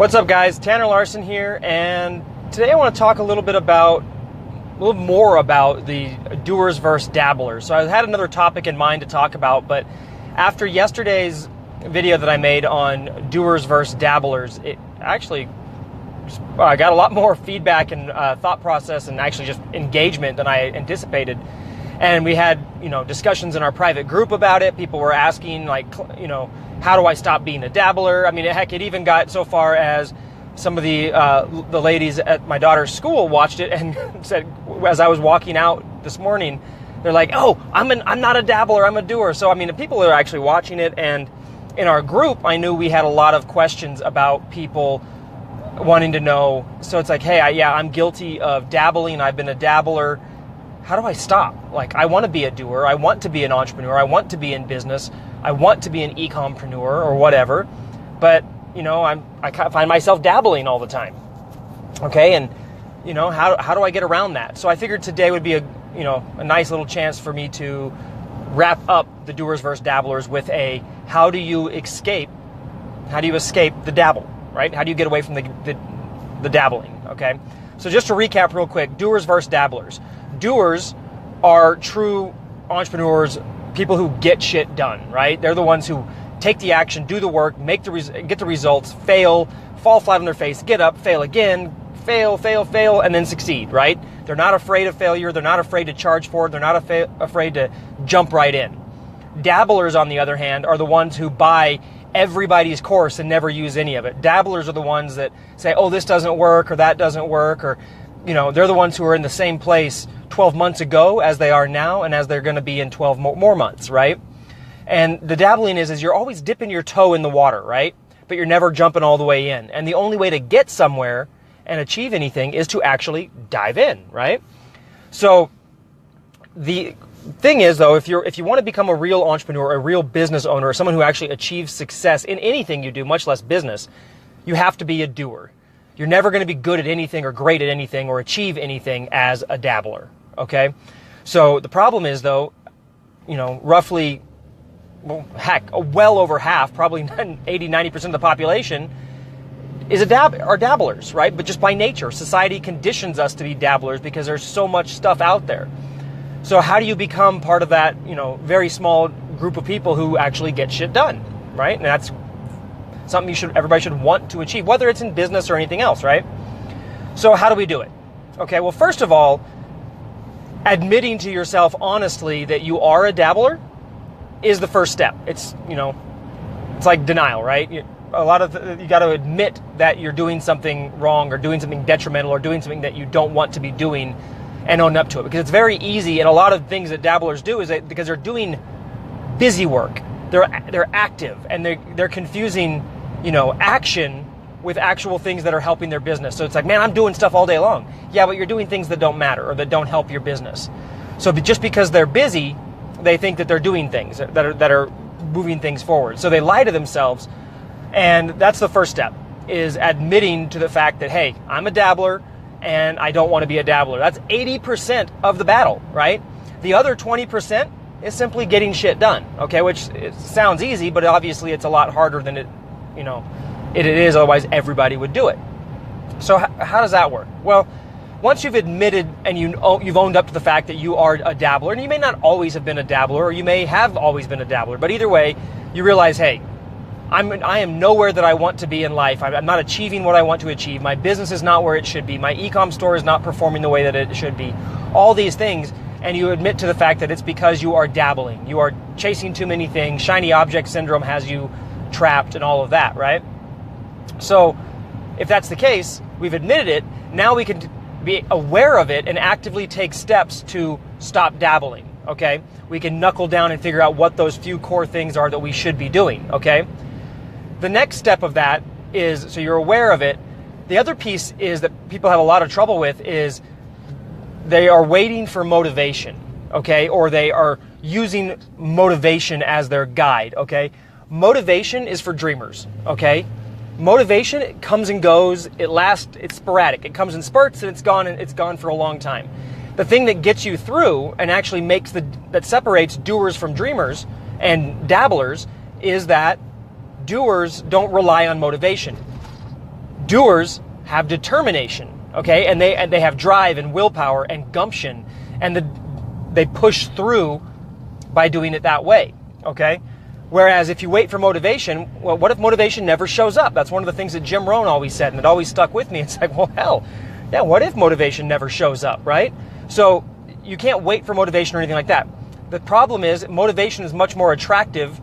What's up, guys? Tanner Larson here, and today I want to talk a little more about the doers versus dabblers. So I had another topic in mind to talk about, but after yesterday's video that I made on doers versus dabblers, it actually got a lot more feedback and thought process and actually just engagement than I anticipated. And we had, discussions in our private group about it. People were asking, how do I stop being a dabbler? I mean, heck, it even got so far as some of the ladies at my daughter's school watched it and said, as I was walking out this morning, they're like, "Oh, I'm not a dabbler, I'm a doer." So, I mean, the people are actually watching it, and in our group, I knew we had a lot of questions about people wanting to know. So it's like, hey, I'm guilty of dabbling. I've been a dabbler. How do I stop? I want to be a doer. I want to be an entrepreneur. I want to be in business. I want to be an ecompreneur or whatever. But, I find myself dabbling all the time. Okay, and, how do I get around that? So I figured today would be a nice little chance for me to wrap up the doers versus dabblers with how do you escape the dabble, right? How do you get away from the dabbling, okay? So just to recap real quick, doers versus dabblers. Doers are true entrepreneurs, people who get shit done, right? They're the ones who take the action, do the work, get the results, fail, fall flat on their face, get up, fail again, fail, and then succeed, right? They're not afraid of failure. They're not afraid to charge for it. They're not afraid to jump right in. Dabblers, on the other hand, are the ones who buy everybody's course and never use any of it. Dabblers are the ones that say, oh, this doesn't work or that doesn't work, or they're the ones who are in the same place 12 months ago as they are now and as they're going to be in 12 more months, right? And the dabbling is you're always dipping your toe in the water, right? But you're never jumping all the way in. And the only way to get somewhere and achieve anything is to actually dive in, right? So the thing is, though, if you want to become a real entrepreneur, a real business owner, or someone who actually achieves success in anything you do, much less business, you have to be a doer. You're never going to be good at anything or great at anything or achieve anything as a dabbler, okay? So the problem is, though, roughly, well over half, probably 80, 90% of the population are dabblers, right? But just by nature, society conditions us to be dabblers because there's so much stuff out there. So how do you become part of that, very small group of people who actually get shit done, right? And that's something everybody should want to achieve, whether it's in business or anything else, right? So how do we do it? Okay, well, first of all, admitting to yourself honestly that you are a dabbler is the first step. It's, it's like denial, right? You got to admit that you're doing something wrong or doing something detrimental or doing something that you don't want to be doing and own up to it. Because it's very easy, and a lot of things that dabblers do is that because they're doing busy work, they're active, and they're confusing, action with actual things that are helping their business. So it's like, man, I'm doing stuff all day long. Yeah, but you're doing things that don't matter or that don't help your business. So just because they're busy, they think that they're doing things that are moving things forward. So they lie to themselves, and that's the first step, is admitting to the fact that, hey, I'm a dabbler and I don't want to be a dabbler. That's 80% of the battle, right? The other 20% is simply getting shit done, okay? Which it sounds easy, but obviously it's a lot harder than it is. Otherwise, everybody would do it. So how does that work? Well, once you've admitted and you've owned up to the fact that you are a dabbler, and you may not always have been a dabbler, or you may have always been a dabbler, but either way, you realize, hey, I am nowhere that I want to be in life. I'm not achieving what I want to achieve. My business is not where it should be. My e-com store is not performing the way that it should be. All these things, and you admit to the fact that it's because you are dabbling. You are chasing too many things. Shiny object syndrome has you trapped and all of that, right? So if that's the case, we've admitted it. Now we can be aware of it and actively take steps to stop dabbling, okay? We can knuckle down and figure out what those few core things are that we should be doing, okay? The next step of that is, so you're aware of it. The other piece is that people have a lot of trouble with is they are waiting for motivation, okay? Or they are using motivation as their guide, okay? Motivation is for dreamers, okay? Motivation comes and goes. It's sporadic. It comes in spurts and it's gone for a long time. The thing that gets you through and actually that separates doers from dreamers and dabblers is that doers don't rely on motivation. Doers have determination, okay? And they have drive and willpower and gumption, and they push through by doing it that way, okay? Whereas if you wait for motivation, well, what if motivation never shows up? That's one of the things that Jim Rohn always said, and it always stuck with me. It's like, well, hell, yeah, what if motivation never shows up, right? So you can't wait for motivation or anything like that. The problem is motivation is much more attractive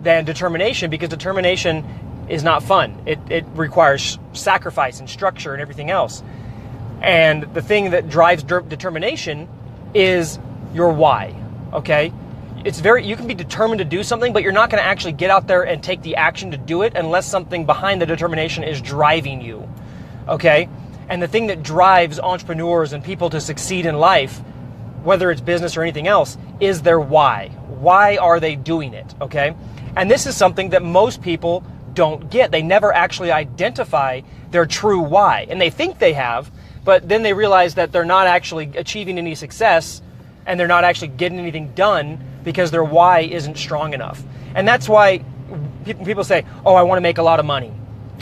than determination, because determination is not fun. It requires sacrifice and structure and everything else. And the thing that drives determination is your why, okay? You can be determined to do something, but you're not going to actually get out there and take the action to do it unless something behind the determination is driving you, okay? And the thing that drives entrepreneurs and people to succeed in life, whether it's business or anything else, is their why. Why are they doing it, okay? And this is something that most people don't get. They never actually identify their true why. And they think they have, but then they realize that they're not actually achieving any success, and they're not actually getting anything done because their why isn't strong enough. And that's why people say, oh, I want to make a lot of money,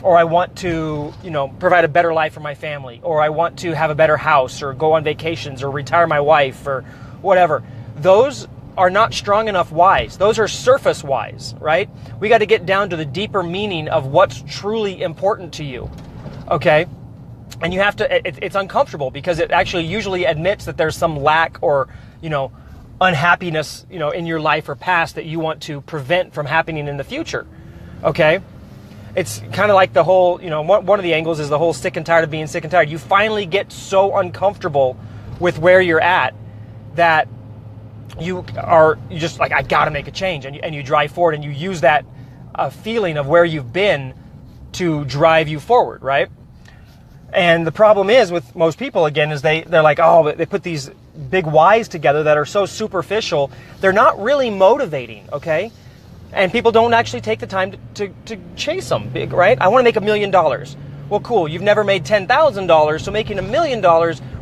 or I want to, provide a better life for my family, or I want to have a better house, or go on vacations, or retire my wife, or whatever. Those are not strong enough whys. Those are surface whys, right? We got to get down to the deeper meaning of what's truly important to you, okay? And you have to, it's uncomfortable, because it actually usually admits that there's some lack or, unhappiness, in your life or past that you want to prevent from happening in the future, okay? It's kind of like the whole, one of the angles is the whole sick and tired of being sick and tired. You finally get so uncomfortable with where you're at that you just like, I gotta make a change, and you drive forward, and you use that feeling of where you've been to drive you forward, right? And the problem is with most people, again, is they're like, oh, they put these big whys together that are so superficial, they're not really motivating, okay? And people don't actually take the time to chase them, big, right? I want to make $1 million. Well, cool, you've never made $10,000, so making $1 million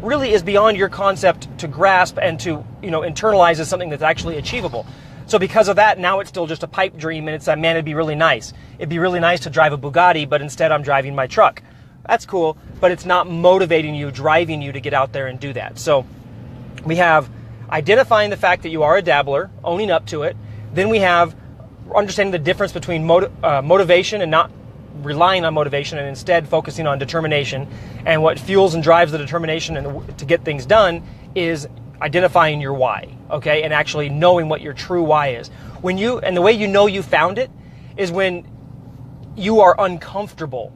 really is beyond your concept to grasp and to, internalize as something that's actually achievable. So because of that, now it's still just a pipe dream, and it's man, it'd be really nice. It'd be really nice to drive a Bugatti, but instead I'm driving my truck. That's cool, but it's not motivating you, driving you to get out there and do that. So we have identifying the fact that you are a dabbler, owning up to it. Then we have understanding the difference between motivation and not relying on motivation, and instead focusing on determination. And what fuels and drives the determination and to get things done is identifying your why, okay? And actually knowing what your true why is. And the way you know you found it is when you are uncomfortable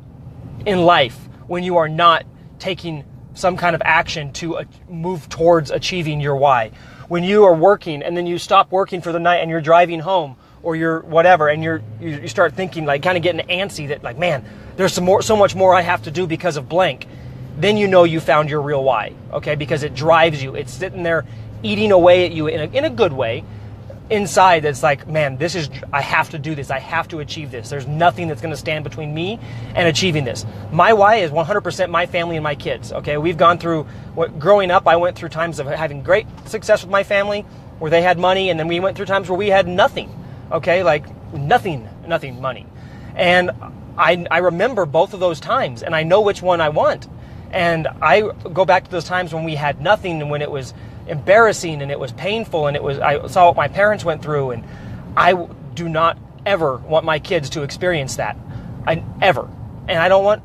in life, when you are not taking some kind of action to move towards achieving your why. When you are working and then you stop working for the night and you're driving home, or you're whatever, and you start thinking, like, kind of getting antsy that, like, man, there's so much more I have to do because of blank. Then you know you found your real why, okay? Because it drives you. It's sitting there eating away at you in a good way. Inside, it's like, man, I have to do this. I have to achieve this. There's nothing that's going to stand between me and achieving this. My why is 100% my family and my kids, okay? We've gone through, growing up, I went through times of having great success with my family, where they had money, and then we went through times where we had nothing, okay? Like, nothing money. And I remember both of those times, and I know which one I want. And I go back to those times when we had nothing, and when it was embarrassing and it was painful, and I saw what my parents went through, and I do not ever want my kids to experience that. Ever. And I don't want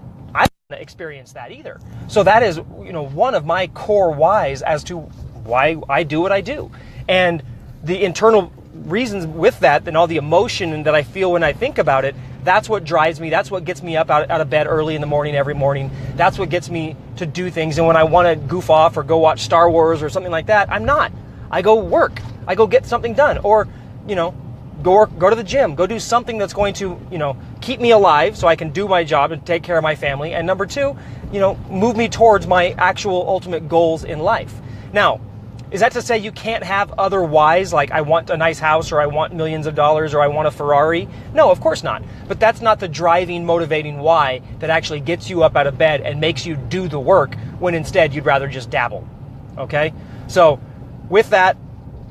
to experience that either. So that is, one of my core whys as to why I do what I do. And the internal reasons with that, and all the emotion that I feel when I think about it, that's what drives me. That's what gets me up out of bed early in the morning every morning. That's what gets me to do things. And when I want to goof off or go watch Star Wars or something like that, I'm not. I go work. I go get something done. Or, go to the gym. Go do something that's going to, keep me alive so I can do my job and take care of my family. And number two, move me towards my actual ultimate goals in life. Now, is that to say you can't have other whys, like I want a nice house, or I want millions of dollars, or I want a Ferrari? No, of course not. But that's not the driving, motivating why that actually gets you up out of bed and makes you do the work, when instead you'd rather just dabble, okay? So with that,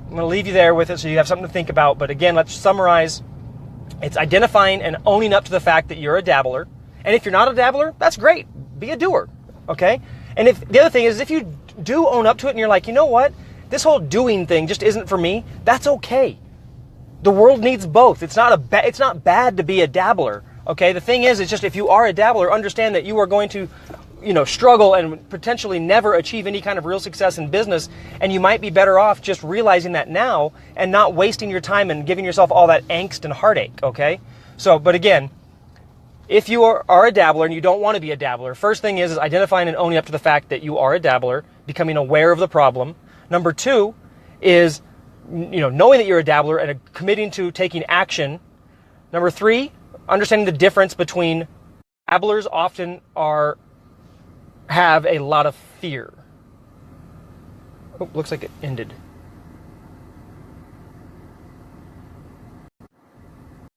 I'm going to leave you there with it so you have something to think about. But again, let's summarize. It's identifying and owning up to the fact that you're a dabbler, And if you're not a dabbler, that's great. Be a doer, okay? And if the other thing is, if you do own up to it and you're like, you know what, this whole doing thing just isn't for me, that's okay. The world needs both. It's not bad to be a dabbler, okay? The thing is, it's just if you are a dabbler, understand that you are going to, struggle and potentially never achieve any kind of real success in business, and you might be better off just realizing that now and not wasting your time and giving yourself all that angst and heartache, okay? So, but again, if you are a dabbler and you don't want to be a dabbler, first thing is identifying and owning up to the fact that you are a dabbler, becoming aware of the problem. Number two is, knowing that you're a dabbler and committing to taking action. Number three, understanding the difference between dabblers often have a lot of fear. Oh, looks like it ended.